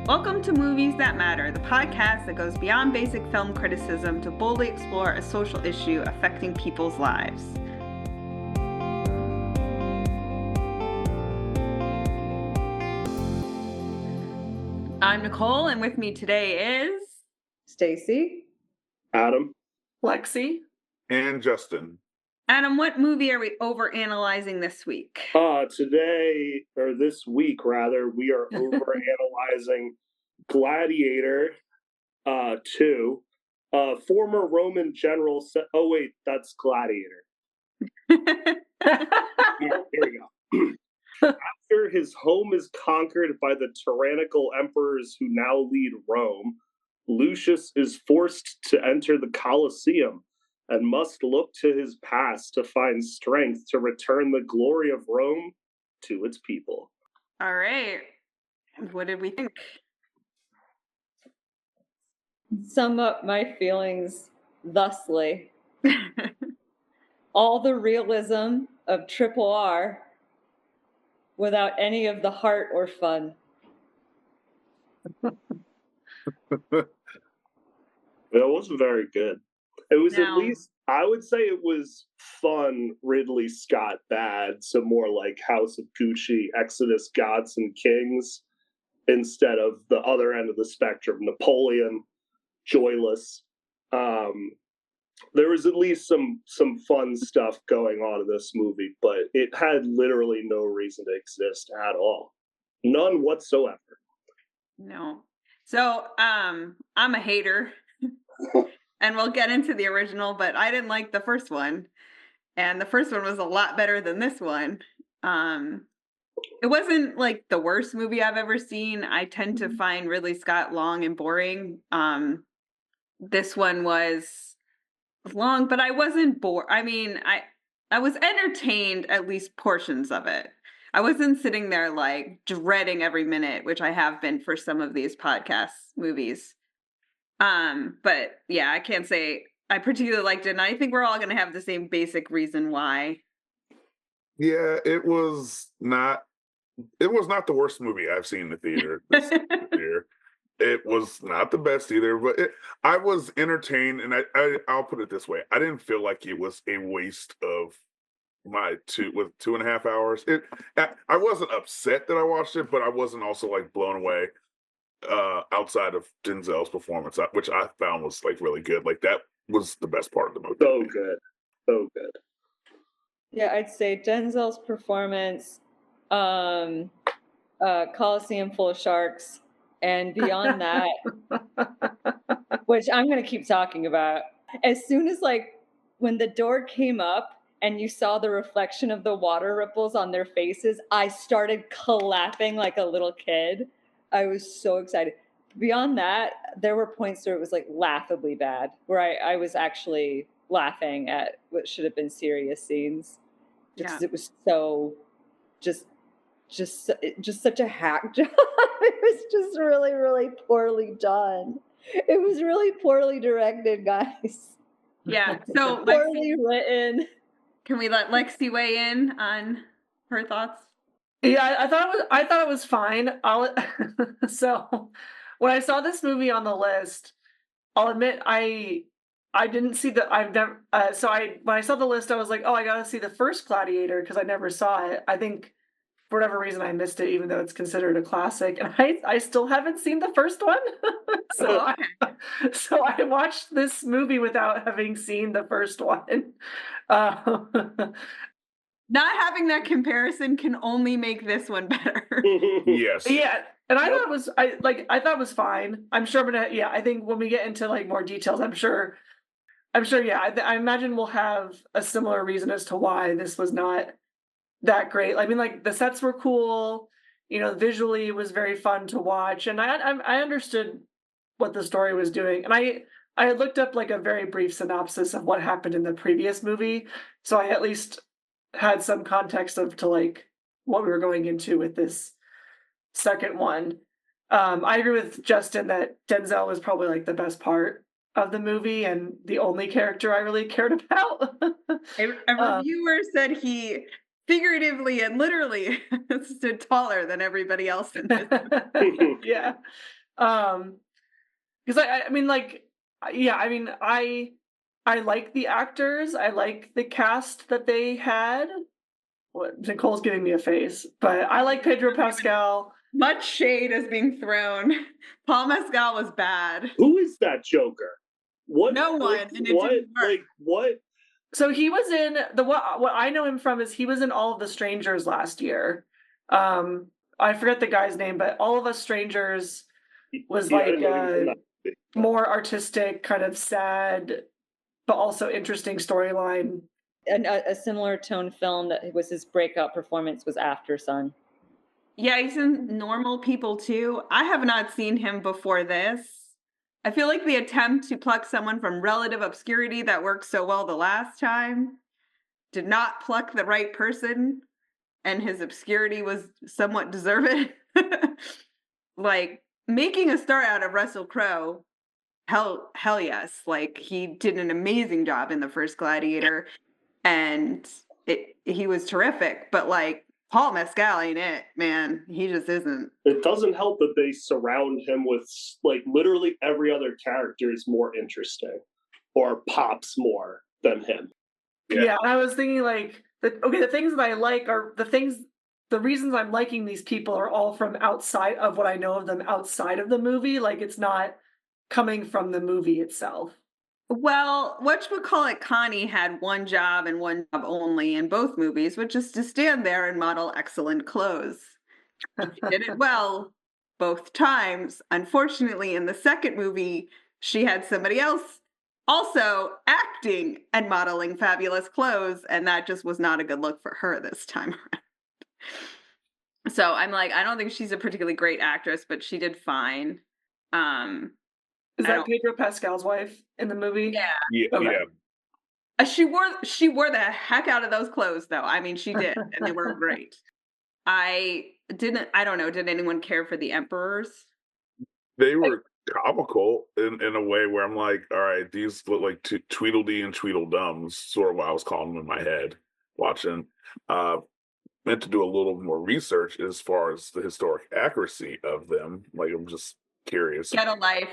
Welcome to Movies That Matter, the podcast that goes beyond basic film criticism to boldly explore a social issue affecting people's lives. I'm Nicole, and with me today is... Stacy. Adam. Lexy. And Justin. Adam, what movie are we overanalyzing this week? Today, or this week rather, we are overanalyzing Gladiator 2. Former Roman general oh wait, that's Gladiator. Here we go. After his home is conquered by the tyrannical emperors who now lead Rome, Lucius is forced to enter the Colosseum and must look to his past to find strength to return the glory of Rome to its people. All right. What did we think? Sum up my feelings thusly. All the realism of Triple R without any of the heart or fun. It wasn't very good. It was at least, I would say it was fun Ridley Scott bad, so more like House of Gucci, Exodus, Gods and Kings, instead of the other end of the spectrum, Napoleon, joyless. There was at least some fun stuff going on in this movie, but it had literally no reason to exist at all. None whatsoever. No. So, I'm a hater. And we'll get into the original, but I didn't like the first one. And the first one was a lot better than this one. It wasn't like the worst movie I've ever seen. I tend to find Ridley Scott long and boring. This one was long, but I wasn't bored. I mean, I was entertained at least portions of it. I wasn't sitting there like dreading every minute, which I have been for some of these podcast movies. But yeah, I can't say I particularly liked it, and I think we're all going to have the same basic reason why. Yeah, it was not the worst movie I've seen in the theater this year. It was not the best either, but I was entertained, and I'll put it this way: I didn't feel like it was a waste of my 2.5 hours. I wasn't upset that I watched it, but I wasn't also like blown away. Outside of Denzel's performance, which I found was like really good. Like that was the best part of the movie. So good. Yeah, I'd say Denzel's performance, Coliseum full of sharks, and beyond that, which I'm going to keep talking about. As soon as like when the door came up and you saw the reflection of the water ripples on their faces, I started clapping like a little kid. I was so excited. Beyond that, there were points where it was like laughably bad, where I was actually laughing at what should have been serious scenes. Because it was so just such a hack job. It was just really, really poorly done. It was really poorly directed, guys. Yeah. So poorly written. Can we let Lexy weigh in on her thoughts? Yeah, I thought it was fine. So when I saw this movie on the list, I'll admit I didn't see when I saw the list, I was like, oh, I gotta see the first Gladiator because I never saw it. I think for whatever reason I missed it, even though it's considered a classic, and I still haven't seen the first one. So I watched this movie without having seen the first one. Not having that comparison can only make this one better. Yes. Yeah, and I thought it was fine. I'm sure I'm gonna. Yeah, I think when we get into like more details, I'm sure. Yeah, I imagine we'll have a similar reason as to why this was not that great. I mean, like the sets were cool. You know, visually it was very fun to watch, and I understood what the story was doing, and I looked up like a very brief synopsis of what happened in the previous movie, so I at least had some context to like what we were going into with this second one. I agree with Justin that Denzel was probably like the best part of the movie and the only character I really cared about. A reviewer said he figuratively and literally stood taller than everybody else in this. Yeah. Because I mean, like, yeah, I mean, I like the actors. I like the cast that they had. What, Nicole's giving me a face, but I like Pedro Pascal. Much shade is being thrown. Paul Mescal was bad. Who is that Joker? What? No one, Like, and it what? didn't work. Like what? So he was in what I know him from is he was in All of the Strangers last year. I forget the guy's name, but All of Us Strangers was Yeah, I like didn't know he was in that. more artistic, kind of sad, but also interesting storyline. And a similar tone film that was his breakout performance was After Sun. Yeah, he's in Normal People too. I have not seen him before this. I feel like the attempt to pluck someone from relative obscurity that worked so well the last time did not pluck the right person, and his obscurity was somewhat deserved. Like, making a star out of Russell Crowe, hell yes. Like, he did an amazing job in the first Gladiator, and he was terrific. But like, Paul Mescal ain't it, man. He just isn't. It doesn't help that they surround him with like literally every other character is more interesting or pops more than him. Yeah, I was thinking like the things that I like are the reasons I'm liking these people are all from outside of what I know of them outside of the movie. Like it's not coming from the movie itself. Well, whatchamacallit, Connie had one job and one job only in both movies, which is to stand there and model excellent clothes. She did it well both times. Unfortunately, in the second movie, she had somebody else also acting and modeling fabulous clothes, and that just was not a good look for her this time around. So I'm like, I don't think she's a particularly great actress, but she did fine. Is that Pedro Pascal's wife in the movie? Yeah. Yeah. She wore the heck out of those clothes, though. I mean, she did, and they were great. I don't know, did anyone care for the emperors? They were comical in a way where I'm like, all right, these look like Tweedledee and Tweedledums, sort of what I was calling them in my head watching. Meant to do a little more research as far as the historic accuracy of them. Like, I'm just curious. Get a life.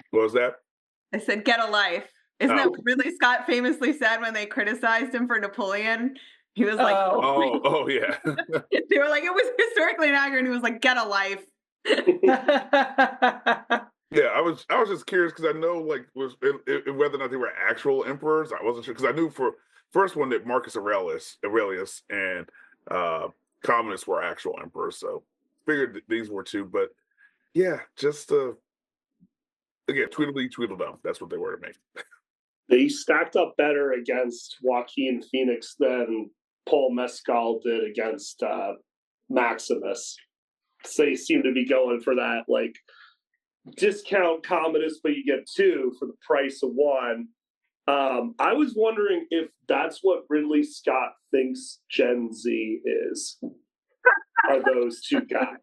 What was that? I said, get a life. Isn't that what Ridley Scott famously said when they criticized him for Napoleon? He was like, oh yeah. They were like, it was historically inaccurate. And he was like, get a life. Yeah, I was just curious because I know like whether or not they were actual emperors. I wasn't sure because I knew for first one that Marcus Aurelius and Commodus were actual emperors. So figured that these were too. But yeah, just again, Tweedledee, Tweedledum. That's what they were to me. They stacked up better against Joaquin Phoenix than Paul Mescal did against Maximus. So they seem to be going for that, like, discount Commodus, but you get two for the price of one. I was wondering if that's what Ridley Scott thinks Gen Z is. Are those two guys?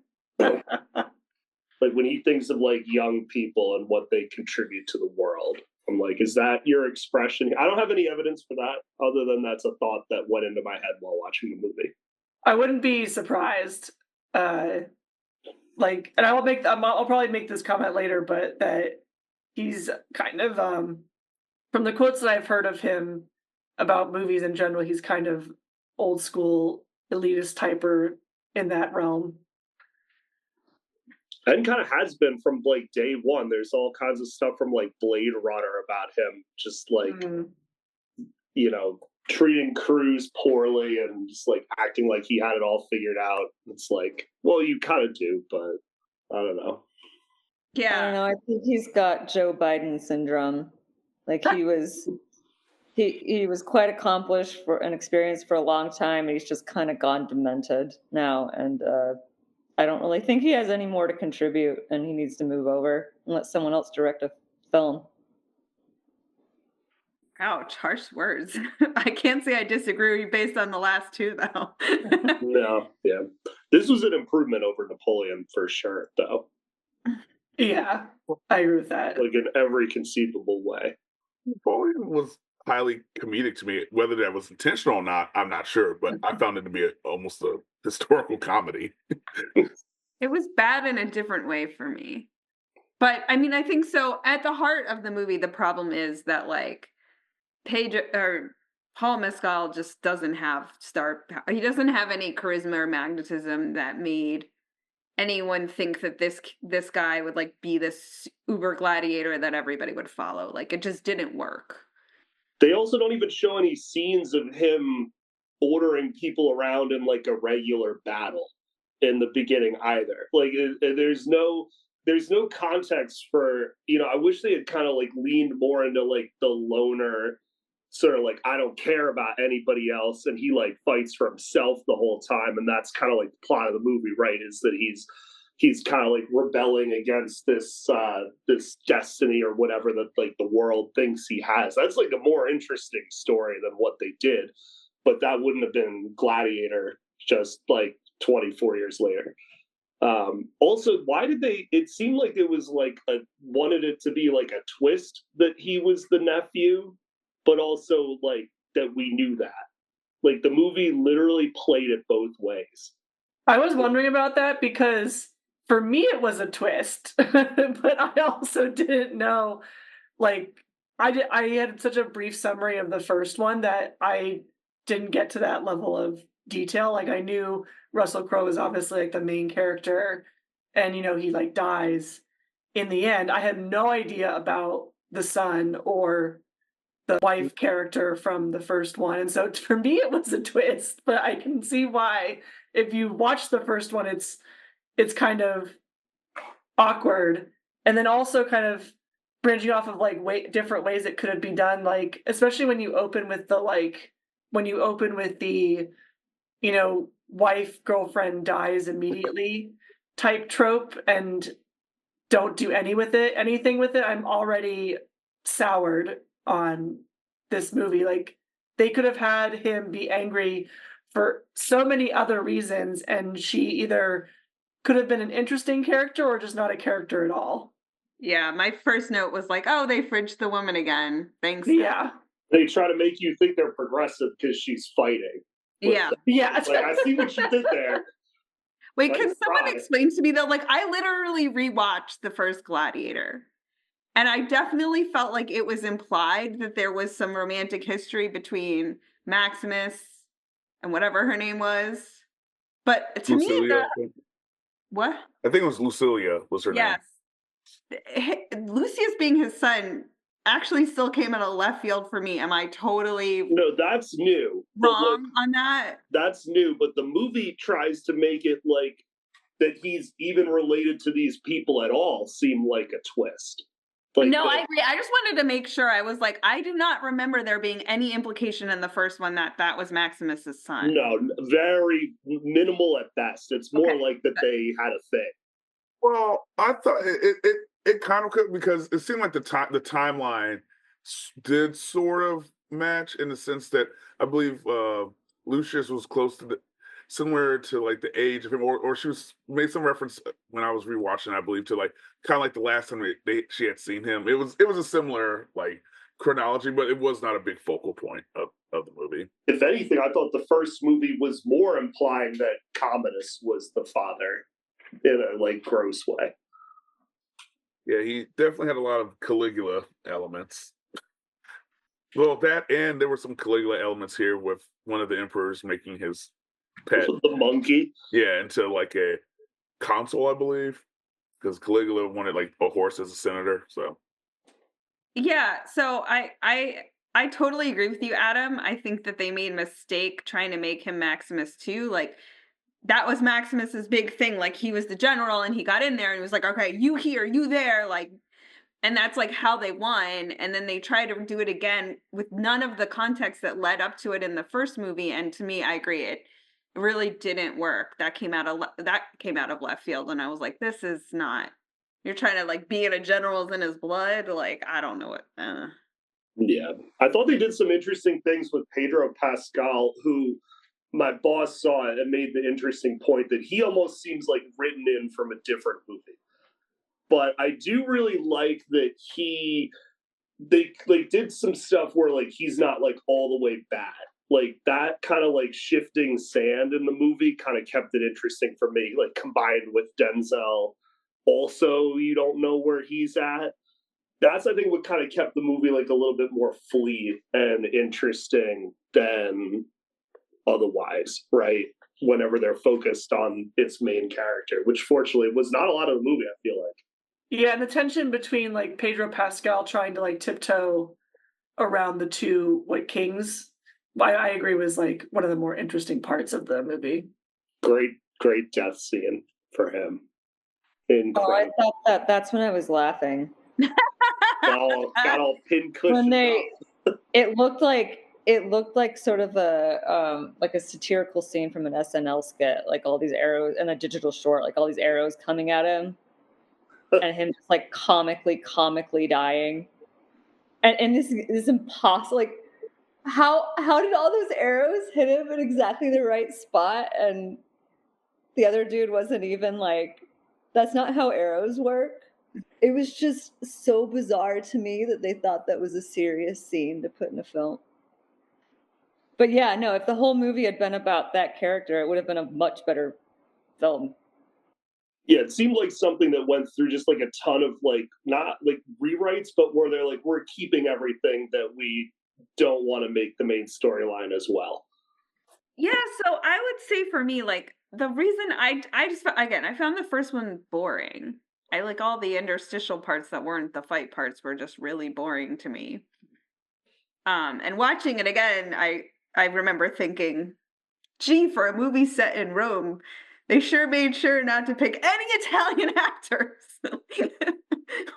Like when he thinks of like young people and what they contribute to the world. I'm like, is that your expression? I don't have any evidence for that other than that's a thought that went into my head while watching the movie. I wouldn't be surprised. Like, and I'll probably make this comment later, but that he's kind of, from the quotes that I've heard of him about movies in general, he's kind of old school elitist typer in that realm. And kind of has been from like day one. There's all kinds of stuff from like Blade Runner about him, just like, you know, treating crews poorly and just like acting like he had it all figured out. It's like, well, you kind of do, but I don't know. Yeah. I don't know. I think he's got Joe Biden syndrome. Like he was quite accomplished for an experience for a long time, and he's just kind of gone demented now. And I don't really think he has any more to contribute, and he needs to move over and let someone else direct a film. Ouch, harsh words. I can't say I disagree based on the last two, though. No, yeah. This was an improvement over Napoleon for sure, though. Yeah, I agree with that. Like in every conceivable way. Napoleon was highly comedic to me. Whether that was intentional or not, I'm not sure, but I found it to be almost a historical comedy. It was bad in a different way for me. But I mean, I think so. At the heart of the movie, the problem is that like Paul Mescal just doesn't have he doesn't have any charisma or magnetism that made anyone think that this guy would like be this uber gladiator that everybody would follow. Like it just didn't work. They also don't even show any scenes of him ordering people around in like a regular battle in the beginning either. Like there's no context for, I wish they had kind of like leaned more into like the loner sort of like, I don't care about anybody else, and he like fights for himself the whole time, and that's kind of like the plot of the movie, right? Is that he's kind of like rebelling against this destiny or whatever that like the world thinks he has. That's like a more interesting story than what they did, but that wouldn't have been Gladiator just like 24 years later. Also, why did it seemed like it was like wanted it to be like a twist that he was the nephew, but also like that we knew that. Like the movie literally played it both ways. I was wondering about that because for me it was a twist, but I also didn't know. Like I had such a brief summary of the first one that I didn't get to that level of detail. Like I knew Russell Crowe is obviously like the main character, and he like dies in the end. I had no idea about the son or the wife character from the first one. And so for me, it was a twist, but I can see why if you watch the first one, it's kind of awkward. And then also kind of branching off of like different ways it could have been done. Like, especially when you open with the, wife, girlfriend dies immediately type trope and don't do anything with it. I'm already soured on this movie. Like they could have had him be angry for so many other reasons, and she either could have been an interesting character or just not a character at all. Yeah, my first note was like, oh, they fridged the woman again. Thanks. Yeah. They try to make you think they're progressive because she's fighting. Yeah. Yeah. Like, I see what you did there. Wait, can someone explain to me though? Like, I literally rewatched the first Gladiator, and I definitely felt like it was implied that there was some romantic history between Maximus and whatever her name was. But to Lucilia, me, what? I think it was Lucilia was her name. Yes. Lucius being his son actually still came out of left field for me. Am I totally No, that's new. wrong on that? That's new, but the movie tries to make it like that he's even related to these people at all seem like a twist. Like no, I agree. I just wanted to make sure. I was like, I do not remember there being any implication in the first one that was Maximus's son. No, very minimal at best. It's more like that they had a thing. Well, I thought it kind of could, because it seemed like the timeline did sort of match in the sense that I believe Lucius was close to similar to like the age of him, or she made some reference when I was rewatching, I believe, to like kind of like the last time she had seen him. It was a similar like chronology, but it was not a big focal point of the movie. If anything, I thought the first movie was more implying that Commodus was the father in a like gross way. Yeah, he definitely had a lot of Caligula elements. Well, that, and there were some Caligula elements here with one of the emperors making his pet, the monkey. Yeah, into like a consul, I believe, because Caligula wanted like a horse as a senator. So yeah, so I totally agree with you, Adam. I think that they made a mistake trying to make him Maximus too. Like that was Maximus's big thing. Like he was the general and he got in there and was like, okay, you here, you there, like, and that's like how they won. And then they tried to do it again with none of the context that led up to it in the first movie. And to me, I agree, it really didn't work. That came out of left field, and I was like, this is not. You're trying to like be in a general's in his blood. Like I don't know what. Yeah, I thought they did some interesting things with Pedro Pascal, who my boss saw it and made the interesting point that he almost seems like written in from a different movie. But I do really like that he they like did some stuff where like he's not like all the way bad. Like that kind of like shifting sand in the movie kind of kept it interesting for me. Like combined with Denzel, also you don't know where he's at. That's I think what kind of kept the movie like a little bit more fleet and interesting than otherwise, right? Whenever they're focused on its main character, which fortunately was not a lot of the movie, I feel like. Yeah, and the tension between like Pedro Pascal trying to like tiptoe around the two like kings, I agree was like one of the more interesting parts of the movie. Great death scene for him. Oh, I Incredible. thought that's when I was laughing. got all pincushion When they, up. it looked like sort of a like a satirical scene from an SNL skit, like all these arrows in a digital short, like all these arrows coming at him, and him just like comically dying, and this is impossible. Like, how did all those arrows hit him in exactly the right spot, and the other dude wasn't even like, that's not how arrows work. It was just so bizarre to me that they thought that was a serious scene to put in a film. But yeah, no, if the whole movie had been about that character, it would have been a much better film. Yeah, it seemed like something that went through just like a ton of like not like rewrites, but where they're like, we're keeping everything that we don't want to make the main storyline as well. Yeah, so I would say for me, like the reason I just again I found the first one boring. I like all the interstitial parts that weren't the fight parts were just really boring to me. And watching it again, I remember thinking, gee, for a movie set in Rome, they sure made sure not to pick any Italian actors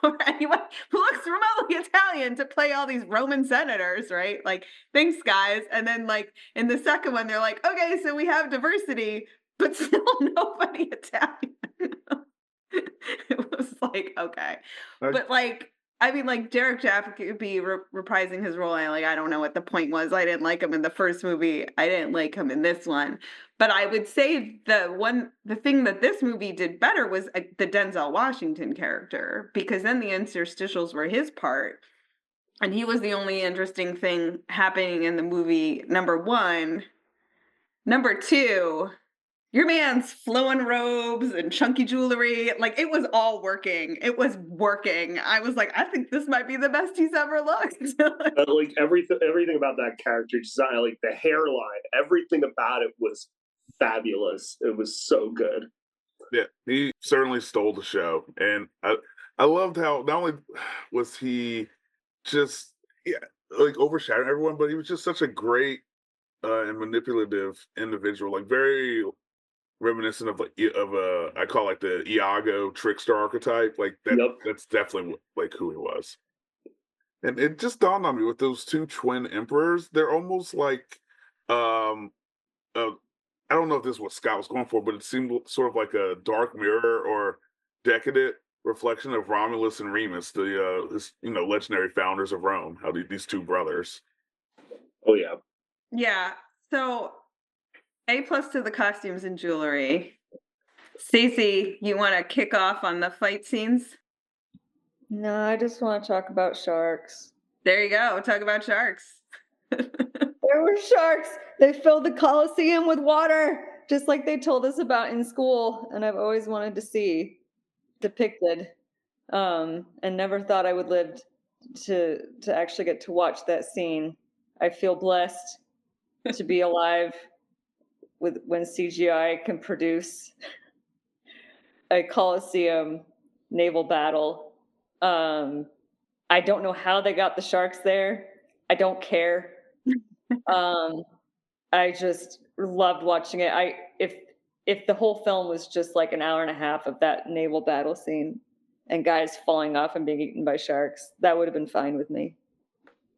or anyone who looks remotely Italian to play all these Roman senators, right? Like, thanks, guys. And then, like, in the second one, they're like, okay, so we have diversity, but still nobody Italian. It was like, okay. But, like, I mean, like Derek Jaff could be reprising his role. I don't know what the point was. I didn't like him in the first movie. I didn't like him in this one. But I would say the thing that this movie did better was the Denzel Washington character, because then the interstitials were his part, and he was the only interesting thing happening in the movie. Number one, number two. Your man's flowing robes and chunky jewelry, like, it was all working. It was working. I was like, I think this might be the best he's ever looked. Like everything about that character design, like the hairline, everything about it was fabulous. It was so good. Yeah, he certainly stole the show, and I loved how not only was he just like overshadowing everyone, but he was just such a great and manipulative individual, like very reminiscent of I call like the Iago trickster archetype. Like that. Yep. That's definitely like who he was. And it just dawned on me with those two twin emperors. They're almost like, um, I don't know if this is what Scott was going for, but it seemed sort of like a dark mirror or decadent reflection of Romulus and Remus, the legendary founders of Rome. How these two brothers. Oh yeah. Yeah. So A+ to the costumes and jewelry. Stacy, you want to kick off on the fight scenes? No, I just want to talk about sharks. There you go. Talk about sharks. There were sharks. They filled the Colosseum with water, just like they told us about in school, and I've always wanted to see depicted, and never thought I would live to actually get to watch that scene. I feel blessed to be alive when CGI can produce a Colosseum naval battle. I don't know how they got the sharks there. I don't care. I just loved watching it. If the whole film was just like an hour and a half of that naval battle scene and guys falling off and being eaten by sharks, that would have been fine with me.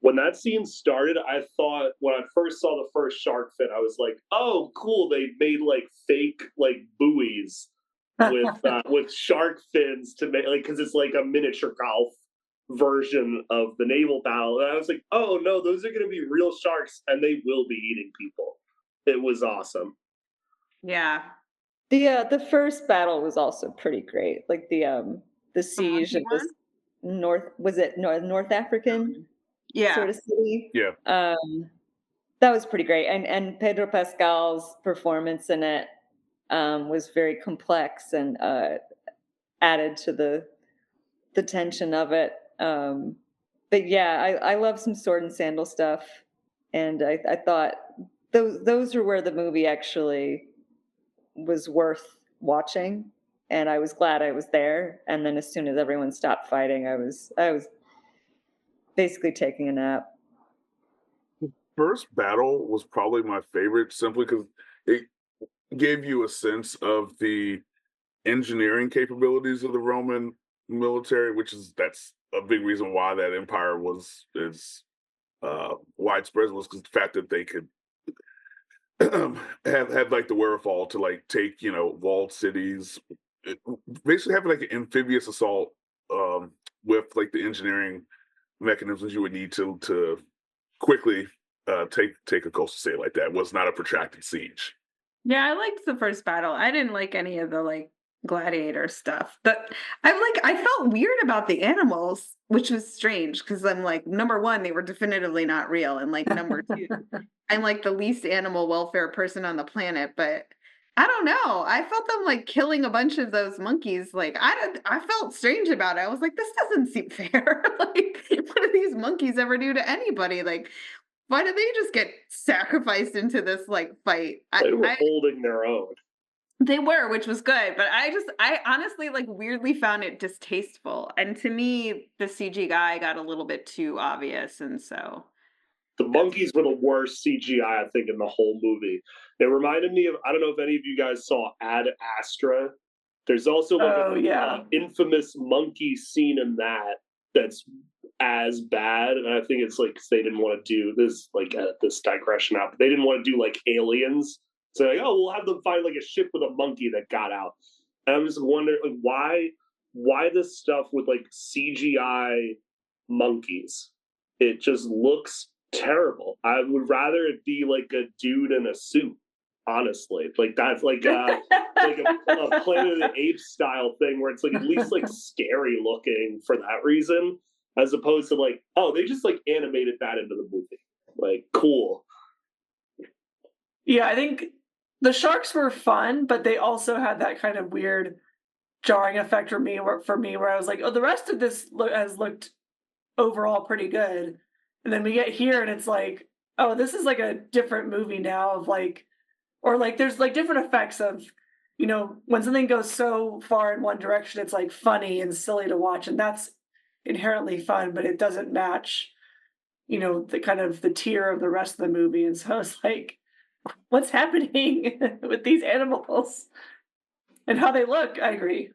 When that scene started, I thought when I first saw the first shark fin, I was like, "Oh, cool! They made like fake like buoys with shark fins to make like because it's like a miniature golf version of the naval battle." And I was like, "Oh no, those are going to be real sharks, and they will be eating people." It was awesome. Yeah. The first battle was also pretty great, like the siege of this. North African Yeah. sort of city. Yeah. That was pretty great. And Pedro Pascal's performance in it was very complex and added to the tension of it. But yeah, I love some sword and sandal stuff. And I thought those are where the movie actually was worth watching. And I was glad I was there. And then as soon as everyone stopped fighting, I was basically taking a nap. First battle was probably my favorite simply because it gave you a sense of the engineering capabilities of the Roman military, that's a big reason why that empire was as widespread, was because the fact that they could have like the wherewithal to like take walled cities, basically having like an amphibious assault with like the engineering mechanisms you would need to quickly take a coastal city like that. It was not a protracted siege. Yeah, I liked the first battle. I didn't like any of the like gladiator stuff. But I felt weird about the animals, which was strange because I'm like, number one, they were definitively not real. And like number two, I'm like the least animal welfare person on the planet, but I don't know. I felt them like killing a bunch of those monkeys. Like I felt strange about it. I was like, this doesn't seem fair. Like, what do these monkeys ever do to anybody? Like, why did they just get sacrificed into this like fight? They were holding their own. They were, which was good, but I honestly like weirdly found it distasteful. And to me, the CG guy got a little bit too obvious, and so the monkeys were the worst CGI I think in the whole movie. It reminded me of, I don't know if any of you guys saw Ad Astra. There's also like infamous monkey scene in that's as bad, and I think it's like they didn't want to do this, like this digression out, but they didn't want to do like Aliens. So like, oh, we'll have them find like a ship with a monkey that got out. And I'm just wondering like why this stuff with like CGI monkeys? It just looks terrible. I would rather it be like a dude in a suit, honestly. Like that's like a Planet of the Apes style thing where it's like at least like scary looking for that reason, as opposed to like, oh, they just like animated that into the movie. Like, cool. Yeah, I think the sharks were fun, but they also had that kind of weird jarring effect for me where I was like, oh, the rest of this has looked overall pretty good. And then we get here and it's like, oh, this is like a different movie now of like, or like there's like different effects of, when something goes so far in one direction, it's like funny and silly to watch. And that's inherently fun, but it doesn't match, the kind of the tier of the rest of the movie. And so it's like, what's happening with these animals and how they look? I agree.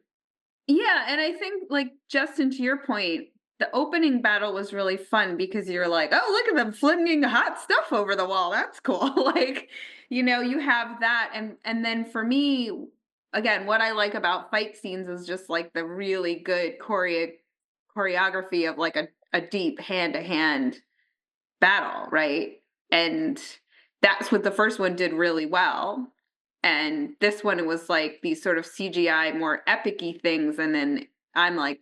Yeah, and I think like Justin, to your point, the opening battle was really fun because you're like, oh, look at them flinging hot stuff over the wall. That's cool. Like, you have that. And then for me, again, what I like about fight scenes is just like the really good choreography of like a deep hand-to-hand battle, right? And that's what the first one did really well. And this one, it was like these sort of CGI, more epic-y things. And then I'm like,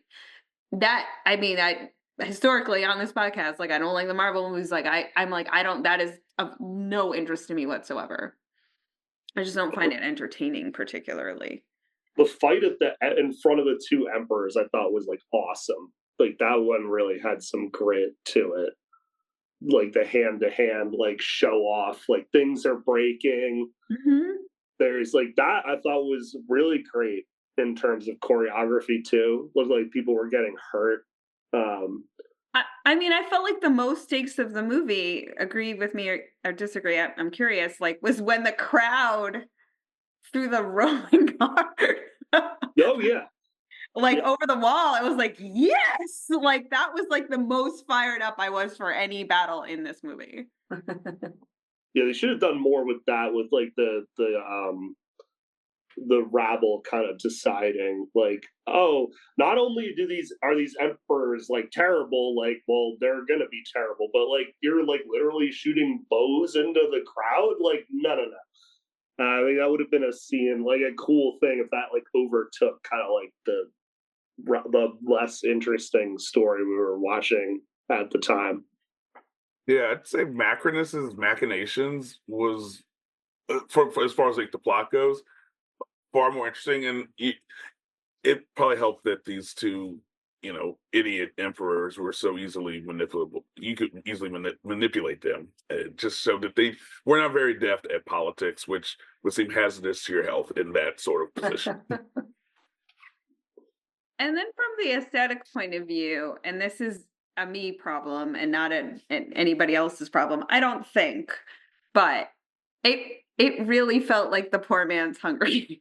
that, I mean, I historically on this podcast, like, I don't like the Marvel movies. Like, I'm like, that is of no interest to me whatsoever. I just don't find it entertaining, particularly. The fight in front of the two emperors, I thought was like awesome. Like that one really had some grit to it. Like the hand-to-hand, like show off, like things are breaking. Mm-hmm. There's like that I thought was really great in terms of choreography too. Looked like people were getting hurt. I mean, I felt like the most stakes of the movie, agree with me or disagree, I'm curious, like, was when the crowd threw the rolling cart. Oh, yeah. Like, over the wall. I was like, yes! Like, that was like the most fired up I was for any battle in this movie. Yeah, they should have done more with that, with like the rabble kind of deciding like, oh, not only are these emperors like terrible, like, well, they're gonna be terrible, but like you're like literally shooting bows into the crowd. Like, no. I mean, that would have been a scene, like a cool thing if that like overtook kind of like the less interesting story we were watching at the time. Yeah, I'd say Macronus's machinations was, for as far as like the plot goes, far more interesting, and it probably helped that these two, idiot emperors were so easily manipulable. You could easily manipulate them. It just showed that they were not very deft at politics, which would seem hazardous to your health in that sort of position. And then from the aesthetic point of view, and this is a me problem and not anybody else's problem, I don't think, but it really felt like the poor man's Hunger Games.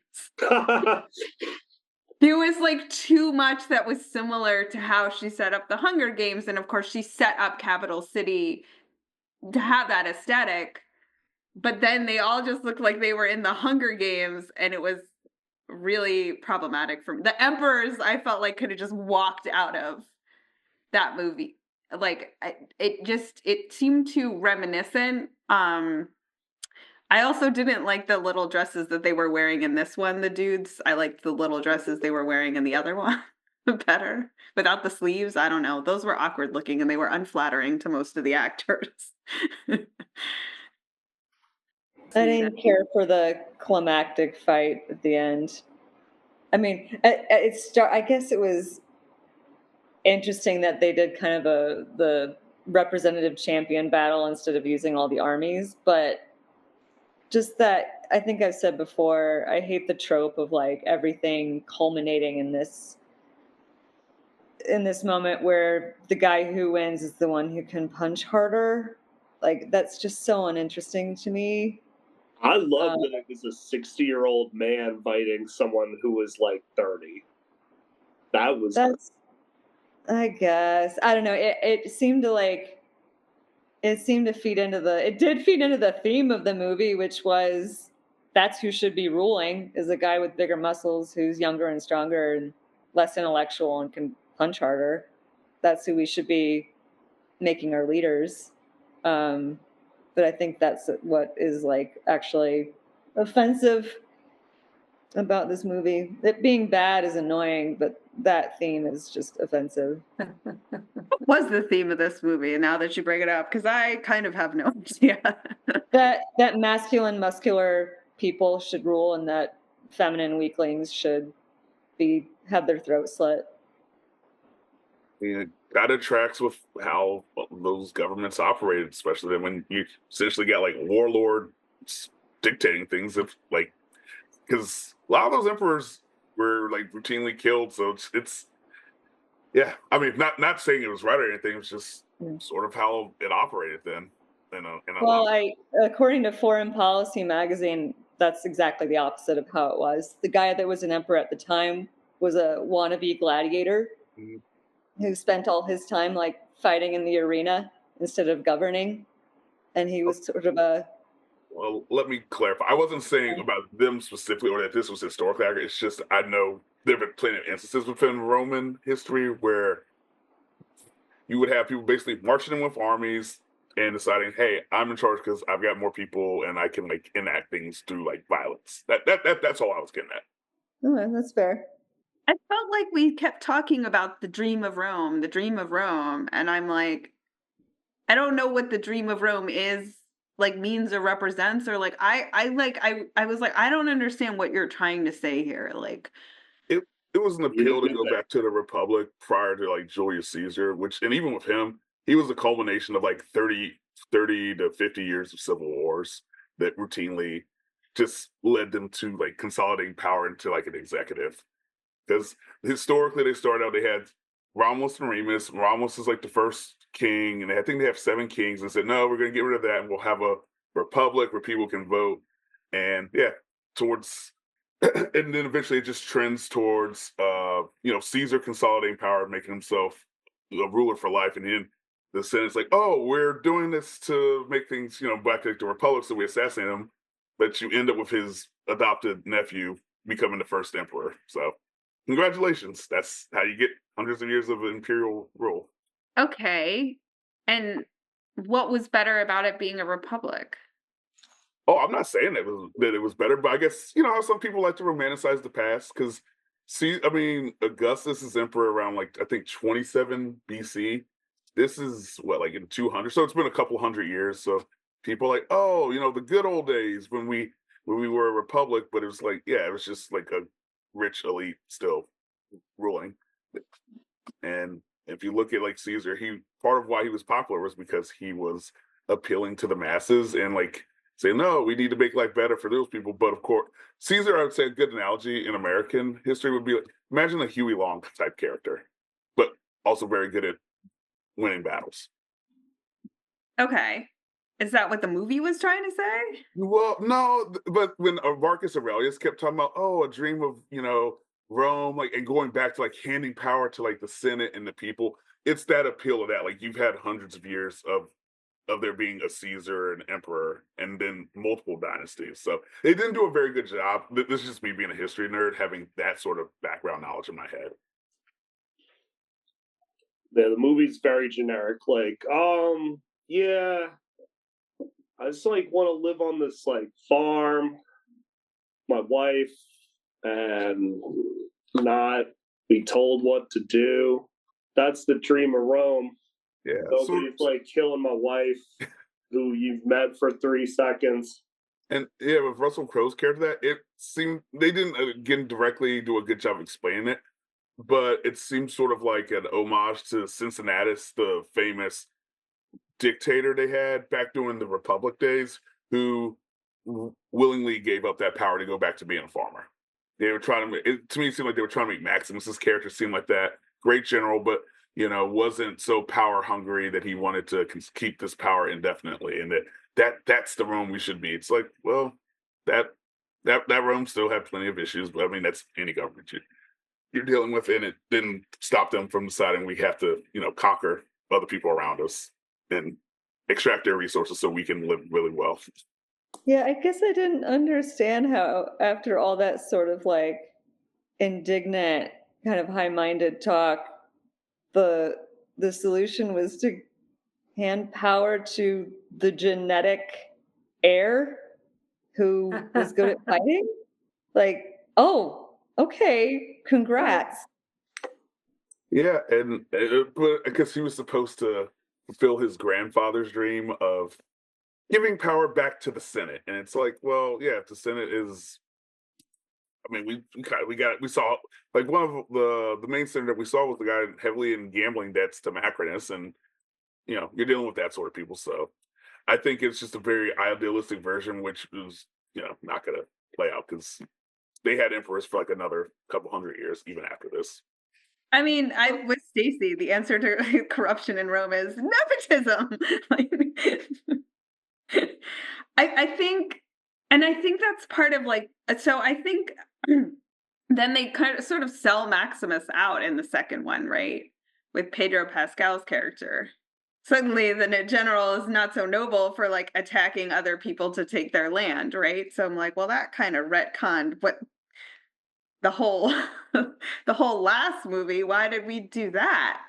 There was like too much that was similar to how she set up the Hunger Games, and of course she set up Capital City to have that aesthetic, but then they all just looked like they were in the Hunger Games, and it was really problematic for me. The emperors, I felt like, could have just walked out of that movie. Like it seemed too reminiscent. I also didn't like the little dresses that they were wearing in this one, the dudes. I liked the little dresses they were wearing in the other one better. Without the sleeves, I don't know. Those were awkward looking and they were unflattering to most of the actors. I didn't care for the climactic fight at the end. I mean, I guess it was interesting that they did kind of the representative champion battle instead of using all the armies, but just that, I think I've said before, I hate the trope of like everything culminating in this moment where the guy who wins is the one who can punch harder. Like, that's just so uninteresting to me. I love that it was a 60-year-old man fighting someone who was like 30. That's, I guess, I don't know. It seemed to like, it did feed into the theme of the movie, which was that's who should be ruling, is a guy with bigger muscles who's younger and stronger and less intellectual and can punch harder. That's who we should be making our leaders. But I think that's what is like actually offensive about this movie. It being bad is annoying, but that theme is just offensive. What was the theme of this movie, now that you bring it up? Because I kind of have no idea. that masculine, muscular people should rule, and that feminine weaklings should have their throat slit. Yeah, that tracks with how those governments operated, especially when you essentially got like warlords dictating things. If like, because a lot of those emperors were like routinely killed, so it's yeah. I mean, not saying it was right or anything. It was just sort of how it operated then. According to Foreign Policy magazine, that's exactly the opposite of how it was. The guy that was an emperor at the time was a wannabe gladiator. Mm-hmm. Who spent all his time like fighting in the arena instead of governing, and he was sort of a. Well, let me clarify. I wasn't saying about them specifically or that this was historically accurate. It's just I know there have been plenty of instances within Roman history where you would have people basically marching in with armies and deciding, "Hey, I'm in charge because I've got more people and I can like enact things through like violence." That's all I was getting at. Oh, that's fair. I felt like we kept talking about the dream of Rome, and I'm like, I don't know what the dream of Rome is, like, means or represents, or like I was like, I don't understand what you're trying to say here. Like, it was an appeal to go back to the Republic prior to like Julius Caesar, and even with him, he was the culmination of like 30 to 50 years of civil wars that routinely just led them to like consolidating power into like an executive. Because historically, they started out, they had Romulus and Remus. Romulus is like the first king, and I think they have 7 kings. And said, no, we're going to get rid of that, and we'll have a republic where people can vote. And yeah, and then eventually it just trends towards, Caesar consolidating power, making himself a ruler for life. And then the Senate's like, oh, we're doing this to make things, back to the republic, so we assassinate him. But you end up with his adopted nephew becoming the first emperor. So. Congratulations. That's how you get hundreds of years of imperial rule. Okay. And what was better about it being a republic? Oh, I'm not saying that it was better, but I guess, some people like to romanticize the past because See, I mean, Augustus is emperor around like I think 27 BC. This is what like in 200, so it's been a couple hundred years. So people are like, oh, the good old days when we were a republic, but it was like, yeah, it was just like a rich elite still ruling. And if you look at like Caesar, he part of why he was popular was because he was appealing to the masses and like saying, no, we need to make life better for those people. But of course, Caesar, I would say a good analogy in American history would be like imagine a Huey Long type character, but also very good at winning battles. Okay. Is that what the movie was trying to say? Well, no, but when Marcus Aurelius kept talking about, oh, a dream of, Rome, like, and going back to like handing power to like the Senate and the people, it's that appeal of that. Like, you've had hundreds of years of there being a Caesar, an emperor, and then multiple dynasties. So they didn't do a very good job. This is just me being a history nerd, having that sort of background knowledge in my head. Yeah, the movie's very generic. Like, yeah, I just like want to live on this like farm, my wife, and not be told what to do. That's the dream of Rome. Yeah. Nobody's like killing my wife, who you've met for 3 seconds. And yeah, with Russell Crowe's character, that it seemed they didn't again directly do a good job explaining it, but it seems sort of like an homage to Cincinnatus, the famous dictator they had back during the Republic days, who willingly gave up that power to go back to being a farmer. They were trying to to me, it seemed like they were trying to make Maximus's character seem like that great general, but wasn't so power hungry that he wanted to keep this power indefinitely, and that's the Rome we should be. It's like, well, that Rome still had plenty of issues, but I mean that's any government you're dealing with, and it didn't stop them from deciding we have to, conquer other people around us and extract their resources so we can live really well. Yeah, I guess I didn't understand how after all that sort of like indignant, kind of high-minded talk, the solution was to hand power to the genetic heir who was good at fighting. Like, oh, okay, congrats. Yeah, and but because he was supposed to fulfill his grandfather's dream of giving power back to the Senate, and it's like, well, yeah, if the Senate is, I mean, we saw like one of the main senator we saw was the guy heavily in gambling debts to Macrinus, and you're dealing with that sort of people. So I think it's just a very idealistic version, which is not going to play out because they had emperors for like another couple hundred years even after this. I mean, I with Stacy, the answer to corruption in Rome is nepotism. Like, I think, and I think that's part of like. So I think then they kind of sort of sell Maximus out in the second one, right? With Pedro Pascal's character. Suddenly, the general is not so noble for like attacking other people to take their land, right? So I'm like, well, that kind of retconned what the whole the whole last movie. Why did we do that?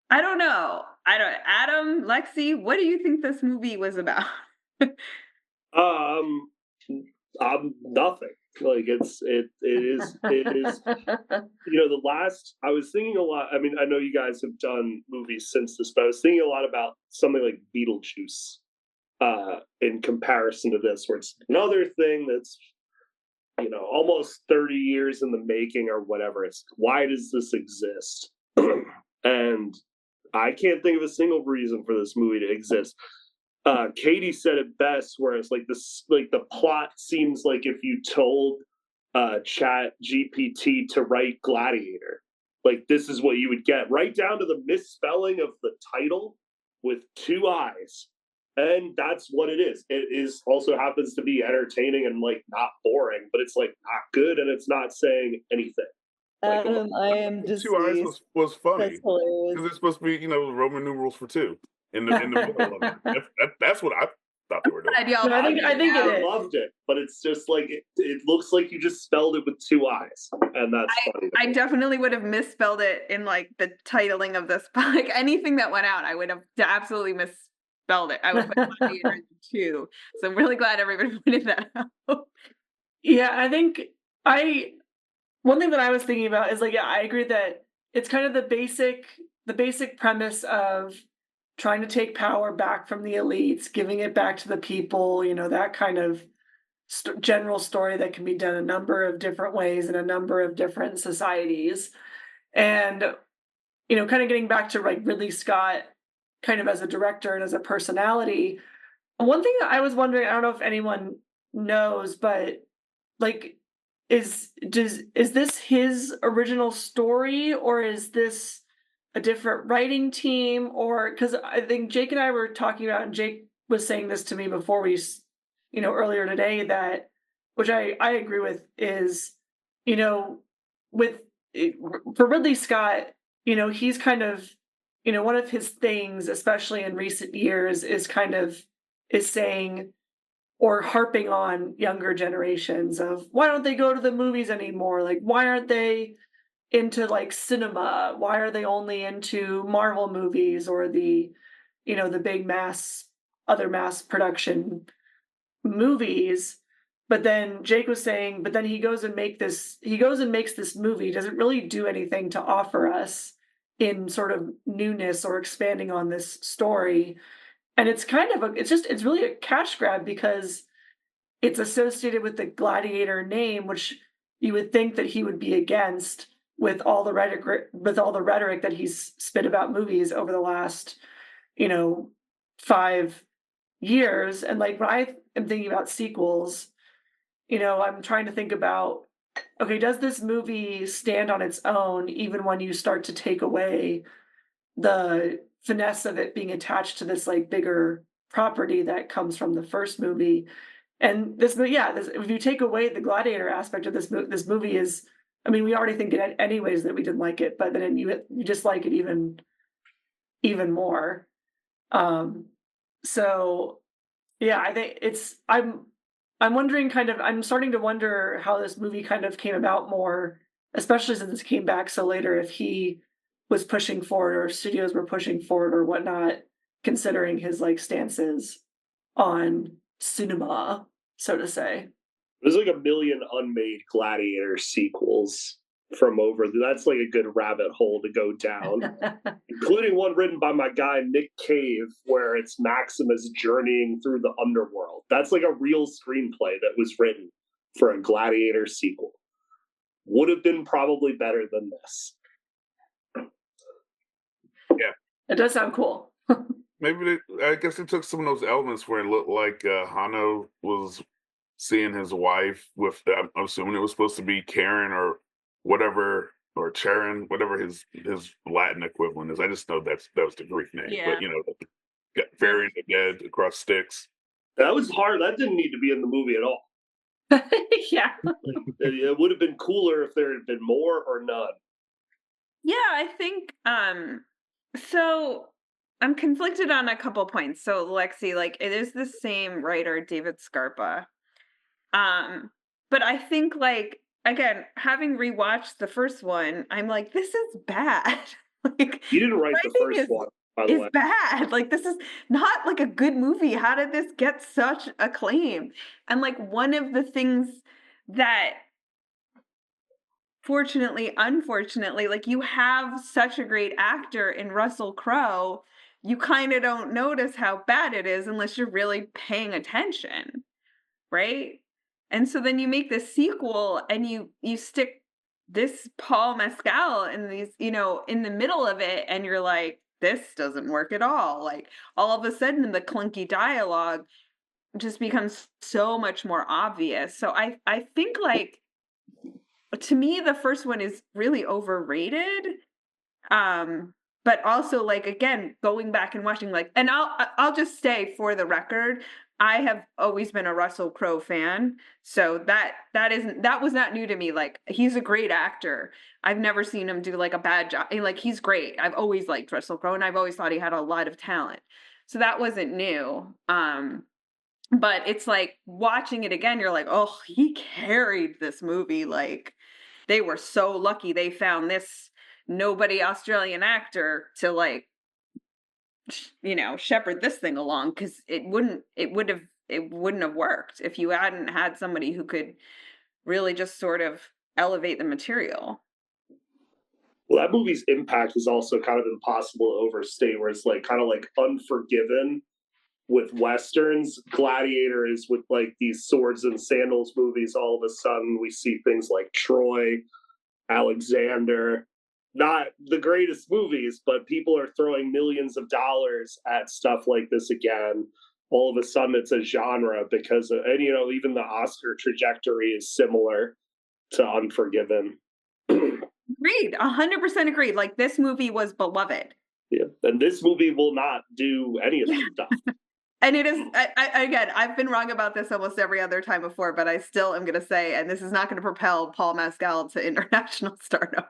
I don't know. Adam, Lexy, what do you think this movie was about? Nothing. Like it is the last. I was thinking a lot. I mean, I know you guys have done movies since this, but I was thinking a lot about something like Beetlejuice, in comparison to this, where it's another thing that's almost 30 years in the making or whatever. It's why does this exist? And I can't think of a single reason for this movie to exist. Katie said it best, where it's like this, like the plot seems like if you told Chat GPT to write Gladiator, like this is what you would get, right down to the misspelling of the title with 2 eyes. And that's what it is. It is also happens to be entertaining and like not boring, but it's like not good and it's not saying anything. Adam, I am deceased. 2 eyes was funny That's hilarious. because it's supposed to be Roman numerals for 2 in the middle of it. That's what I thought they were doing. I think I loved it, but it's just like it looks like you just spelled it with 2 eyes, and that's funny. I definitely would have misspelled it in like the titling of this. Like anything that went out, I would have absolutely misspelled it. I would put Gladiator in 2. So I'm really glad everybody pointed that out. Yeah, I think One thing that I was thinking about is like, yeah, I agree that it's kind of the basic premise of trying to take power back from the elites, giving it back to the people, that kind of general story that can be done a number of different ways in a number of different societies. And, kind of getting back to like Ridley Scott kind of as a director and as a personality. One thing that I was wondering, I don't know if anyone knows, but like is this his original story, or is this a different writing team? Or because I think Jake and I were talking about, and Jake was saying this to me before earlier today, that which I agree with is, you know with for Ridley Scott, he's kind of, one of his things, especially in recent years, is saying or harping on younger generations of why don't they go to the movies anymore? Like, why aren't they into like cinema? Why are they only into Marvel movies or the big other mass production movies? But then Jake was saying, but then he goes and makes this movie. Does it really do anything to offer us in sort of newness or expanding on this story? And it's kind of it's really a cash grab because it's associated with the Gladiator name, which you would think that he would be against with all the rhetoric that he's spit about movies over the last, 5 years. And like when I am thinking about sequels, I'm trying to think about, okay, does this movie stand on its own even when you start to take away the finesse of it being attached to this like bigger property that comes from the first movie? And if you take away the gladiator aspect of this movie is, I mean, we already think it anyways that we didn't like it, but then you just like it even more. So yeah, I think I'm wondering I'm starting to wonder how this movie kind of came about more, especially since it came back so later, if he was pushing forward or studios were pushing forward or whatnot, considering his like stances on cinema, so to say. There's like a million unmade Gladiator sequels from over. That's like a good rabbit hole to go down, including one written by my guy Nick Cave, where it's Maximus journeying through the underworld. That's like a real screenplay that was written for a Gladiator sequel. Would have been probably better than this. Yeah, it does sound cool. I guess they took some of those elements where it looked like Hano was seeing his wife with, I'm assuming it was supposed to be Karen or whatever, or Charon, whatever his Latin equivalent is. I just know that was the Greek name. Yeah. But burying the dead across sticks. That was hard. That didn't need to be in the movie at all. Yeah. It would have been cooler if there had been more or none. Yeah, I think so I'm conflicted on a couple points. So Lexy, like it is the same writer, David Scarpa. But I think like again, having rewatched the first one, I'm like, this is bad. Like you didn't write the first one, by the way. It's bad. Like this is not like a good movie. How did this get such acclaim? And like one of the things that unfortunately, like you have such a great actor in Russell Crowe, you kind of don't notice how bad it is unless you're really paying attention, right? And so then you make this sequel and you stick this Paul Mescal in these, in the middle of it, and you're like, this doesn't work at all. Like all of a sudden the clunky dialogue just becomes so much more obvious. So I think like to me the first one is really overrated. But also like again going back and watching like, and I'll just say for the record, I have always been a Russell Crowe fan, so that was not new to me. Like he's a great actor. I've never seen him do like a bad job. Like he's great. I've always liked Russell Crowe, and I've always thought he had a lot of talent. So that wasn't new. But it's like watching it again, you're like, oh, he carried this movie. Like they were so lucky they found this nobody Australian actor to like, shepherd this thing along, because it wouldn't have worked if you hadn't had somebody who could really just sort of elevate the material. Well, that movie's impact is also kind of impossible to overstate, where it's like kind of like Unforgiven with Westerns. Gladiator is with like these swords and sandals movies. All of a sudden, we see things like Troy, Alexander. Not the greatest movies, but people are throwing millions of dollars at stuff like this again. All of a sudden, it's a genre because, and you know, even the Oscar trajectory is similar to Unforgiven. Agreed, 100% agreed. Like, this movie was beloved. Yeah, and this movie will not do any of that stuff. And it is, again, I've been wrong about this almost every other time before, but I still am going to say, and this is not going to propel Paul Mescal to international stardom.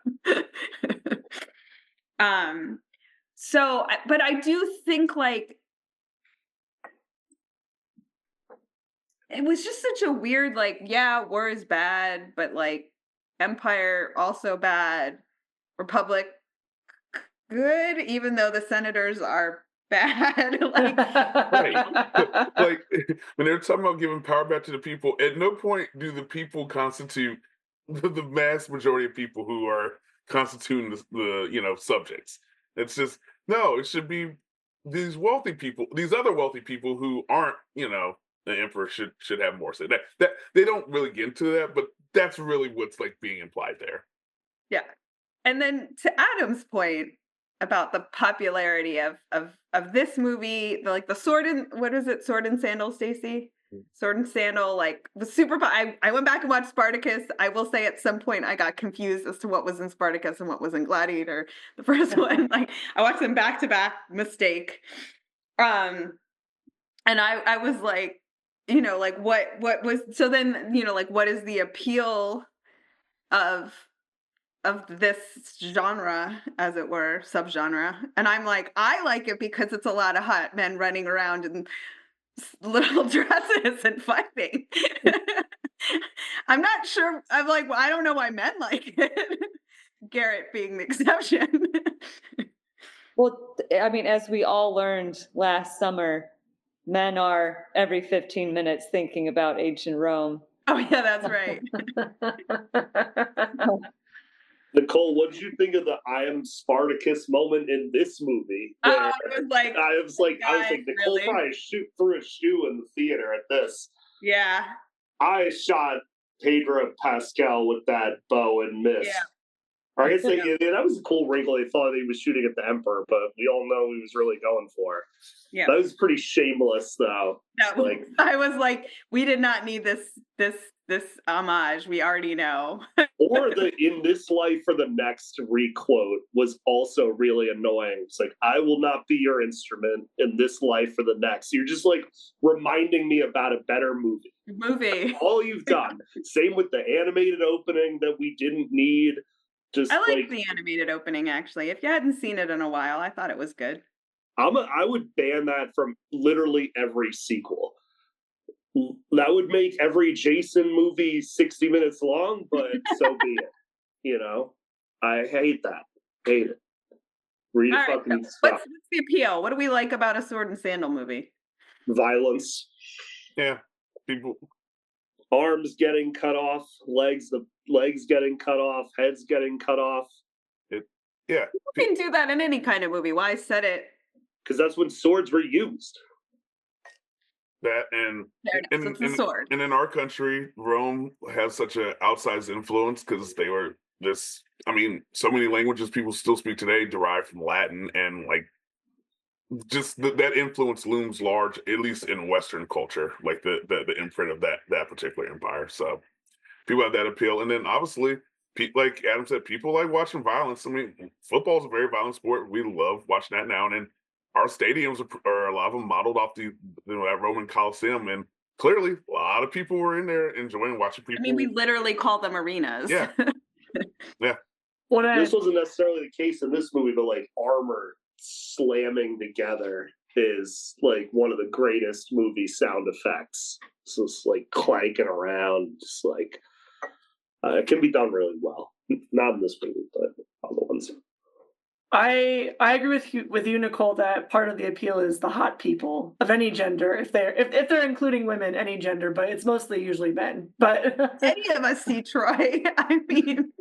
So, but I do think, like, it was just such a weird, like, yeah, war is bad, but like, Empire also bad, Republic good, even though the senators are bad. Like, Right. Like, when they're talking about giving power back to the people, at no point do the people constitute the vast majority of people who are constituting the subjects. It's just, no, it should be these wealthy people, these other wealthy people who aren't, the emperor should have more say. That they don't really get into that, but that's really what's like being implied there. yeah. And then to Adam's point about the popularity of this movie, the sword and what is it? Sword and Sandal, Stacy? Sword and Sandal, like, was super. I went back and watched Spartacus. I will say at some point I got confused as to what was in Spartacus and what was in Gladiator. The first one, like, I watched them back to back, mistake. And I was like, like, what was, so then, like, what is the appeal of this genre, as it were, subgenre? And I'm like, I like it because it's a lot of hot men running around in little dresses and fighting. I'm not sure. I'm like, well, I don't know why men like it. Garrett being the exception. Well, I mean, as we all learned last summer, men are every 15 minutes thinking about ancient Rome. Oh yeah, that's right. Nicole, what did you think of the "I am Spartacus" moment in this movie? I was like, Nicole really? probably threw a shoe in the theater at this. Yeah. I shot Pedro Pascal with that bow and missed. Yeah. Or I guess that was a cool wrinkle. They thought he was shooting at the Emperor, but we all know he was really going for. Yeah. That was pretty shameless, though. No, like, I was like, we did not need this homage. We already know. Or the "in this life for the next" requote was also really annoying. It's like, I will not be your instrument in this life for the next. You're just like reminding me about a better movie. That's all you've done. Same with the animated opening that we didn't need. Just I like the animated opening, actually. If you hadn't seen it in a while, I thought it was good. I would ban that from literally every sequel. That would make every Jason movie 60 minutes long, but so be it. I hate that. Hate it. Read All fucking right, stuff. what's the appeal? What do we like about a sword and sandal movie? Violence. Yeah, people. Arms getting cut off, legs getting cut off, heads getting cut off. Yeah. You can do that in any kind of movie. Why set it? Because that's when swords were used. That and sword. And in our country, Rome has such an outsized influence because they were just, so many languages people still speak today derive from Latin, and like just that influence looms large, at least in Western culture, like the imprint of that particular empire. So people have that appeal, and then obviously, like Adam said, people like watching violence. Football is a very violent sport. We love watching that now, and then our stadiums are a lot of them modeled off that Roman Coliseum, and clearly a lot of people were in there enjoying watching people. We literally call them arenas. Yeah, yeah. This wasn't necessarily the case in this movie, but like armor slamming together is like one of the greatest movie sound effects. So it's like clanking around, just like it can be done really well. Not in this movie, but other ones. I agree with you, Nicole, that part of the appeal is the hot people of any gender, if they're including women, any gender, but it's mostly usually men. But Any of us see Troy. I mean,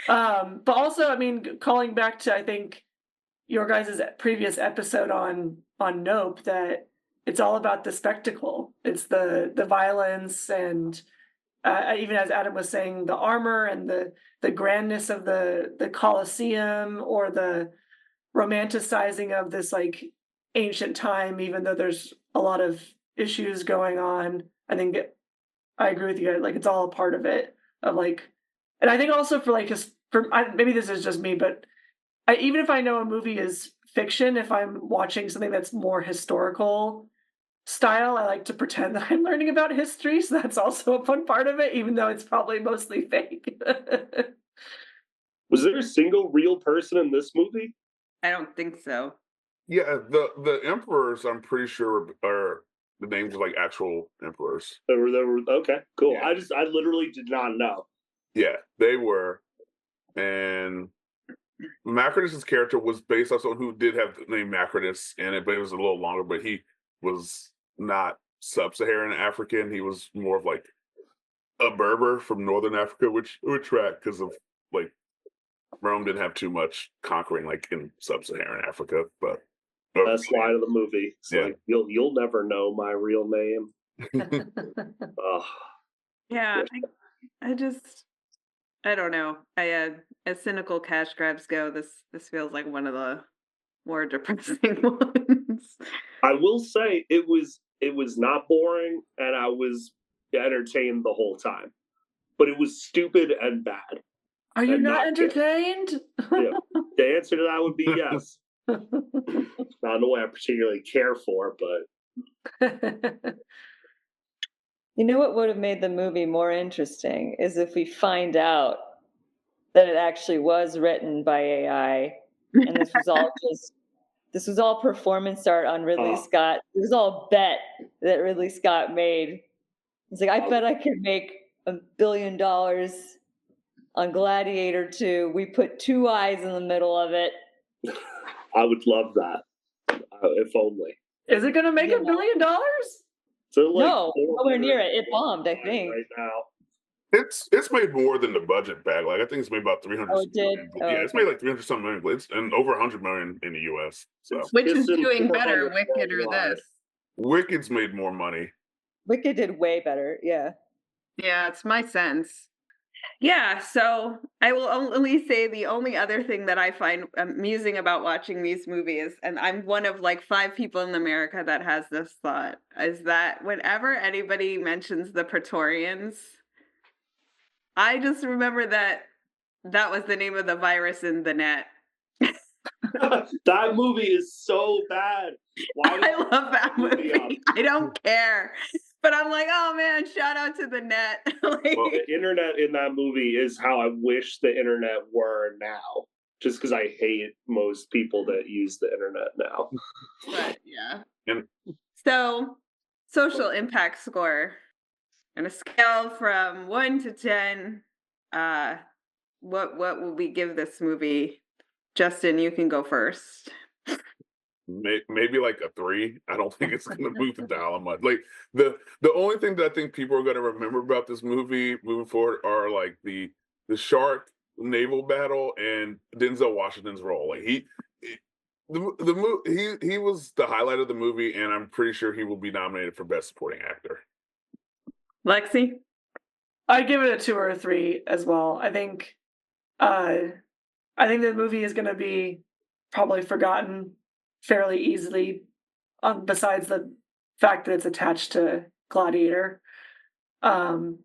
but also, I mean, calling back to I think your guys' previous episode on Nope, that it's all about the spectacle. It's the violence and even as Adam was saying, the armor and the grandness of the Colosseum, or the romanticizing of this like ancient time, even though there's a lot of issues going on. I agree with you guys. Like it's all a part of it. Of like, and I think also for like, maybe this is just me, but even if I know a movie is fiction, if I'm watching something that's more historical style, I like to pretend that I'm learning about history. So that's also a fun part of it, even though it's probably mostly fake. Was there a single real person in this movie? I don't think so. Yeah, the emperors, I'm pretty sure, are the names of like actual emperors. There were okay, cool. Yeah. I literally did not know. Yeah, they were. And Macrodus's character was based off someone who did have the name Macrodus in it, but it was a little longer. But he was not sub-Saharan African. He was more of like a Berber from northern Africa, which would track because of like Rome didn't have too much conquering like in sub-Saharan Africa. But Best line of the movie. It's Yeah. like you'll never know my real name. Oh, Yeah, I don't know. As cynical cash grabs go, this feels like one of the more depressing ones. I will say it was not boring, and I was entertained the whole time. But it was stupid and bad. Are you And not not good. entertained? Yeah. The answer to that would be yes. Not in a way I particularly care for, but You know what would have made the movie more interesting is if we find out that it actually was written by AI, and this was all performance art on Ridley Scott. It was all bet that Ridley Scott made. It's like, I bet I could make $1 billion on Gladiator 2. We put 2 eyes in the middle of it. I would love that. If only. Is it going to make $1 billion? So like No, nowhere near it. It bombed, I think. Right now. It's made more than the budget bag. Like I think it's made about 300. Oh, it did? Million. Yeah, it's made like 300 something million. But it's and over 100 million in the U.S. So Which is doing better, Wicked or this? Wicked's made more money. Wicked did way better. Yeah. Yeah, it's my sense. Yeah, so I will only say the only other thing that I find amusing about watching these movies, and I'm one of like 5 people in America that has this thought, is that whenever anybody mentions the Praetorians, I just remember that was the name of the virus in the net. That movie is so bad. I love that movie. I don't care. But I'm like, oh man, shout out to the net. Well, the internet in that movie is how I wish the internet were now. Just because I hate most people that use the internet now. But yeah. So, social impact score. On a scale from 1 to 10, what will we give this movie? Justin, you can go first. Maybe like a 3. I don't think it's going to move the dial much. Like the only thing that I think people are going to remember about this movie moving forward are like the shark naval battle and Denzel Washington's role. Like he was the highlight of the movie, and I'm pretty sure he will be nominated for Best Supporting Actor. Lexy? I'd give it a 2 or a 3 as well. I think the movie is going to be probably forgotten fairly easily, besides the fact that it's attached to Gladiator, and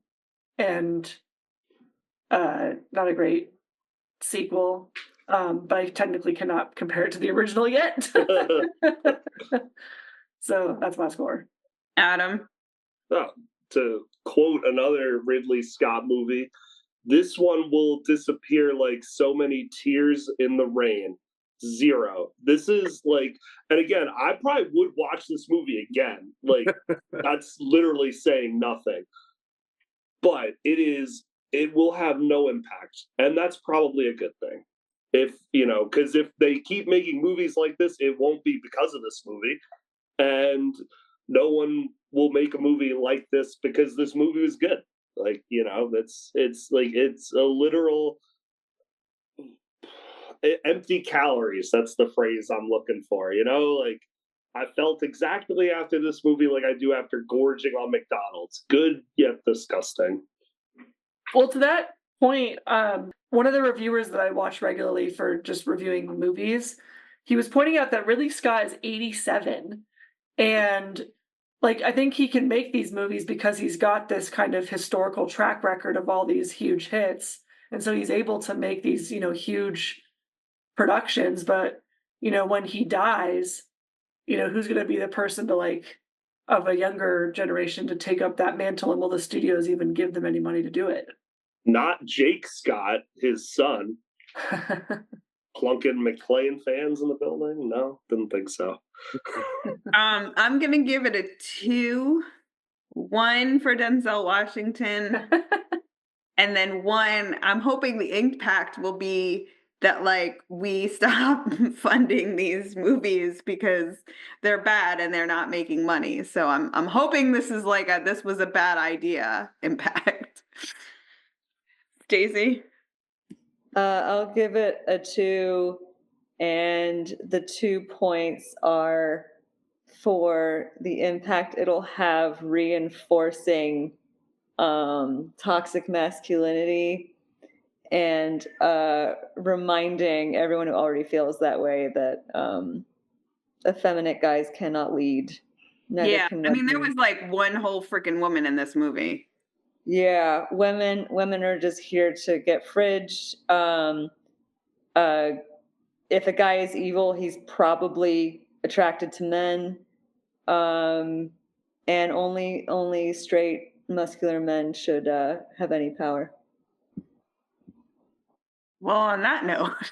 not a great sequel, but I technically cannot compare it to the original yet. So that's my score. Adam? To quote another Ridley Scott movie, this one will disappear like so many tears in the rain. 0. This is like, and again, I probably would watch this movie again. Like, that's literally saying nothing. But it will have no impact. And that's probably a good thing. If, because if they keep making movies like this, it won't be because of this movie. And no one will make a movie like this because this movie was good. Like, it's a literal empty calories. That's the phrase I'm looking for. Like I felt exactly after this movie like I do after gorging on McDonald's. Good yet disgusting. Well, to that point, one of the reviewers that I watch regularly for just reviewing movies, he was pointing out that Ridley Scott is 87. And like, I think he can make these movies because he's got this kind of historical track record of all these huge hits. And so he's able to make these, huge productions. But, when he dies, who's going to be the person to of a younger generation to take up that mantle? And will the studios even give them any money to do it? Not Jake Scott, his son. Plunkin McClane fans in the building? No, didn't think so. I'm gonna give it a 2. 1 for Denzel Washington, and then 1. I'm hoping the impact will be that we stop funding these movies because they're bad and they're not making money. So I'm hoping this is this was a bad idea impact. Stacy? I'll give it a 2, and the 2 points are for the impact it'll have reinforcing toxic masculinity and reminding everyone who already feels that way that effeminate guys cannot lead. Yeah, I mean, there was one whole freaking woman in this movie. Yeah, women are just here to get fridged. If a guy is evil, he's probably attracted to men. And only straight muscular men should have any power. Well, on that note,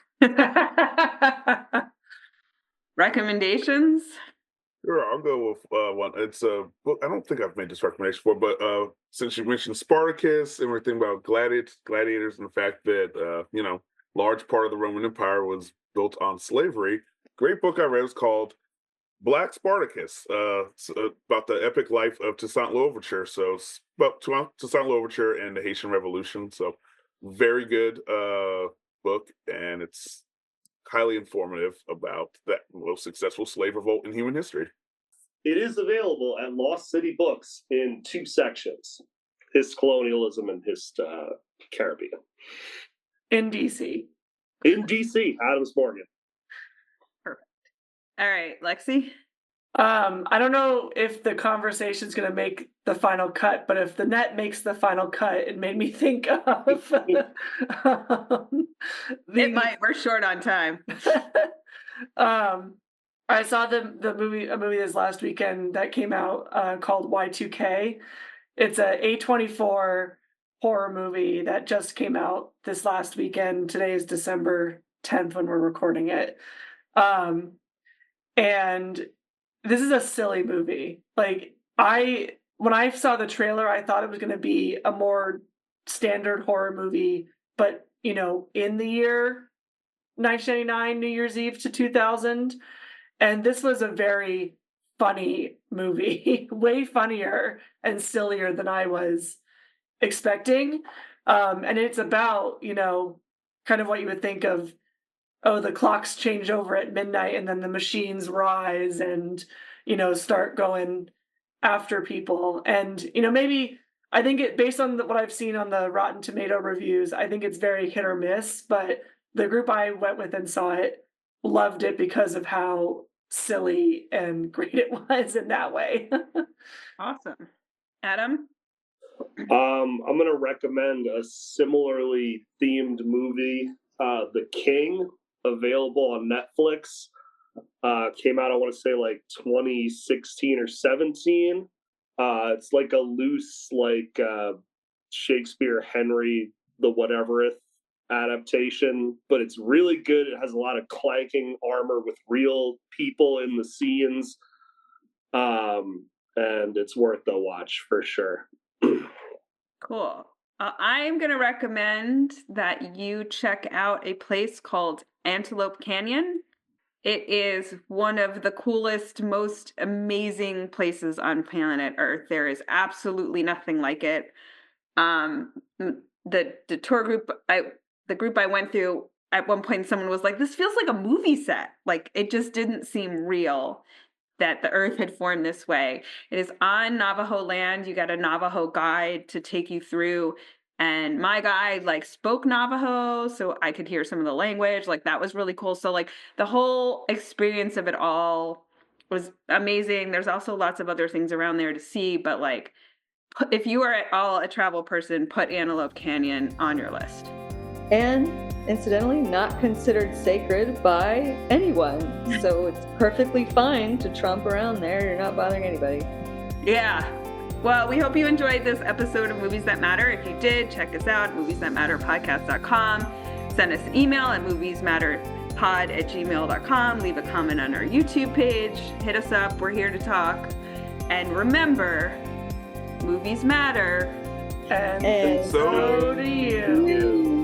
recommendations? Sure, I'll go with one. It's a book. I don't think I've made this recommendation before, but since you mentioned Spartacus and everything about gladiators and the fact that large part of the Roman Empire was built on slavery. Great book I read was called Black Spartacus. It's about the epic life of Toussaint Louverture. So it's about Toussaint Louverture and the Haitian Revolution. So very good book, and it's highly informative about that most successful slave revolt in human history. It is available at Lost City Books in 2 sections: His Colonialism and His Caribbean. In DC. In DC, Adams Morgan. Perfect. All right, Lexy? I don't know if the conversation is going to make the final cut, but if the net makes the final cut, it made me think of it might. We're short on time. I saw a movie this last weekend that came out called Y2K. It's a A24 horror movie that just came out this last weekend. Today is December 10th when we're recording it. And this is a silly movie. When I saw the trailer, I thought it was going to be a more standard horror movie, but in the year 1999, New Year's Eve to 2000. And this was a very funny movie, way funnier and sillier than I was expecting. And it's about, kind of what you would think of, the clocks change over at midnight and then the machines rise and, start going after people. And, maybe I think based on what I've seen on the Rotten Tomato reviews, I think it's very hit or miss, but the group I went with and saw it loved it because of how silly and great it was in that way. Awesome. Adam? I'm going to recommend a similarly themed movie, The King, available on Netflix. Came out, I want to say 2016 or 17. It's like a loose Shakespeare Henry the Whatevereth adaptation, but it's really good. It has a lot of clanking armor with real people in the scenes, and it's worth the watch for sure. Cool. I'm going to recommend that you check out a place called Antelope Canyon. It is one of the coolest, most amazing places on planet Earth. There is absolutely nothing like it. The tour group, the group I went through, at one point someone was like, this feels like a movie set. Like, it just didn't seem real that the earth had formed this way. It is on Navajo land. You got a Navajo guide to take you through. And my guide like spoke Navajo, so I could hear some of the language. Like, that was really cool. So like the whole experience of it all was amazing. There's also lots of other things around there to see, but like, if you are at all a travel person, put Antelope Canyon on your list. And incidentally, not considered sacred by anyone. So it's perfectly fine to tromp around there. You're not bothering anybody. Yeah. Well, we hope you enjoyed this episode of Movies That Matter. If you did, check us out at moviesthatmatterpodcast.com. Send us an email at moviesmatterpod@gmail.com. Leave a comment on our YouTube page. Hit us up. We're here to talk. And remember, movies matter. And so do you.